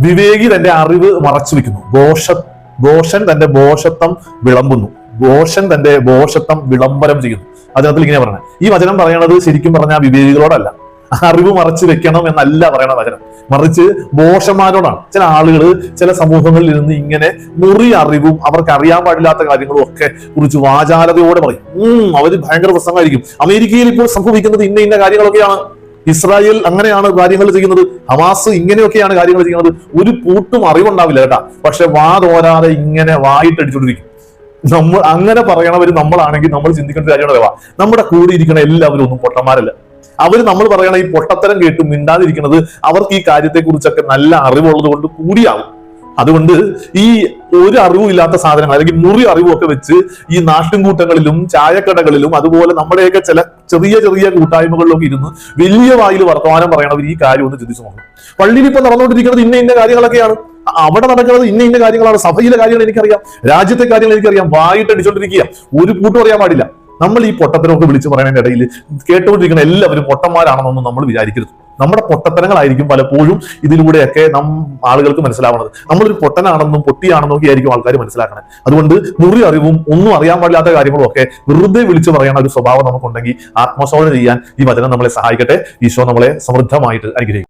വിവേകി തന്റെ അറിവ് മറച്ചു വെക്കുന്നു. ഘോഷൻ തന്റെ ഭോഷത്വം വിളമ്പുന്നു. ഘോഷൻ തന്റെ ഭോഷത്വം വിളംബരം ചെയ്യുന്നു. അതിനകത്തിൽ ഇങ്ങനെ പറയണേ. ഈ വചനം പറയണത് ശരിക്കും പറഞ്ഞാൽ വിവേകികളോടല്ല, അറിവ് മറച്ചു വെക്കണം എന്നല്ല പറയണ വചനം, മറിച്ച് ഭോഷന്മാരോടാണ്. ചില ആളുകൾ ചില സമൂഹങ്ങളിൽ നിന്ന് ഇങ്ങനെ മുറി അറിവും അവർക്ക് അറിയാൻ പാടില്ലാത്ത കാര്യങ്ങളും ഒക്കെ കുറിച്ച് വാചാലതയോടെ പറയും. അവര് ഭയങ്കര പ്രസംഗമായിരിക്കും. അമേരിക്കയിൽ ഇപ്പോൾ സംഭവിക്കുന്നത് ഇന്ന ഇന്ന കാര്യങ്ങളൊക്കെയാണ്, ഇസ്രായേൽ അങ്ങനെയാണ് കാര്യങ്ങൾ ചെയ്യുന്നത്, ഹമാസ് ഇങ്ങനെയൊക്കെയാണ് കാര്യങ്ങൾ ചെയ്യുന്നത്. ഒരു പൂട്ടും അറിവുണ്ടാവില്ല കേട്ടാ, പക്ഷെ വാതോരാതെ ഇങ്ങനെ വായിട്ടടിച്ചോണ്ടിരിക്കും. നമ്മൾ അങ്ങനെ പറയണവര് നമ്മളാണെങ്കിൽ നമ്മൾ ചിന്തിക്കേണ്ട കാര്യമാണ്, നമ്മുടെ കൂടെ ഇരിക്കണ എല്ലാവരും ഒന്നും പൊട്ടന്മാരല്ല. അവര് നമ്മൾ പറയണ ഈ പൊട്ടത്തരം കേട്ട് മിണ്ടാതിരിക്കുന്നത് അവർക്ക് ഈ കാര്യത്തെ കുറിച്ചൊക്കെ നല്ല അറിവുള്ളത് കൊണ്ട് കൂടിയാവും. അതുകൊണ്ട് ഈ ഒരു അറിവും ഇല്ലാത്ത സാധനങ്ങൾ അല്ലെങ്കിൽ മുറി അറിവും ഒക്കെ വെച്ച് ഈ നാട്ടുംകൂട്ടങ്ങളിലും ചായക്കടകളിലും അതുപോലെ നമ്മുടെയൊക്കെ ചില ചെറിയ ചെറിയ കൂട്ടായ്മകളിലൊക്കെ ഇരുന്ന് വലിയ വായിൽ വർത്തമാനം പറയണവർ ഈ കാര്യം ഒന്ന് ചിന്തിച്ചു നോക്കണം. പള്ളിയിൽ ഇപ്പൊ നടന്നുകൊണ്ടിരിക്കുന്നത് ഇന്ന ഇന്ന കാര്യങ്ങളൊക്കെയാണ്, അവിടെ നടക്കുന്നത് ഇന്ന ഇന്ന കാര്യങ്ങളാണ്, സഭയിലെ കാര്യങ്ങൾ എനിക്കറിയാം, രാജ്യത്തെ കാര്യങ്ങൾ എനിക്കറിയാം, വായിട്ടടിച്ചോണ്ടിരിക്കുക, ഒരു കൂട്ടും അറിയാൻ പാടില്ല. നമ്മൾ ഈ പൊട്ടത്തരമൊക്കെ വിളിച്ചു പറയുന്നതിന്റെ ഇടയിൽ കേട്ടുകൊണ്ടിരിക്കുന്ന എല്ലാവരും പൊട്ടന്മാരാണെന്നൊന്നും നമ്മൾ വിചാരിക്കരുത്. നമ്മുടെ പൊട്ടത്തരങ്ങളായിരിക്കും പലപ്പോഴും ഇതിലൂടെയൊക്കെ ആളുകൾക്ക് മനസ്സിലാവുന്നത്. നമ്മളൊരു പൊട്ടനാണെന്നും പൊട്ടിയാണെന്നും ഒക്കെ ആയിരിക്കും ആൾക്കാർ മനസ്സിലാക്കണത്. അതുകൊണ്ട് മുറി അറിവും ഒന്നും അറിയാൻ പാടില്ലാത്ത കാര്യങ്ങളും ഒക്കെ വെറുതെ വിളിച്ചു പറയുന്ന ഒരു സ്വഭാവം നമുക്കുണ്ടെങ്കിൽ ആത്മശോധന ചെയ്യാൻ ഈ വചനം നമ്മളെ സഹായിക്കട്ടെ. ഈശോ നമ്മളെ സമൃദ്ധമായിട്ട് അനുഗ്രഹിക്കും.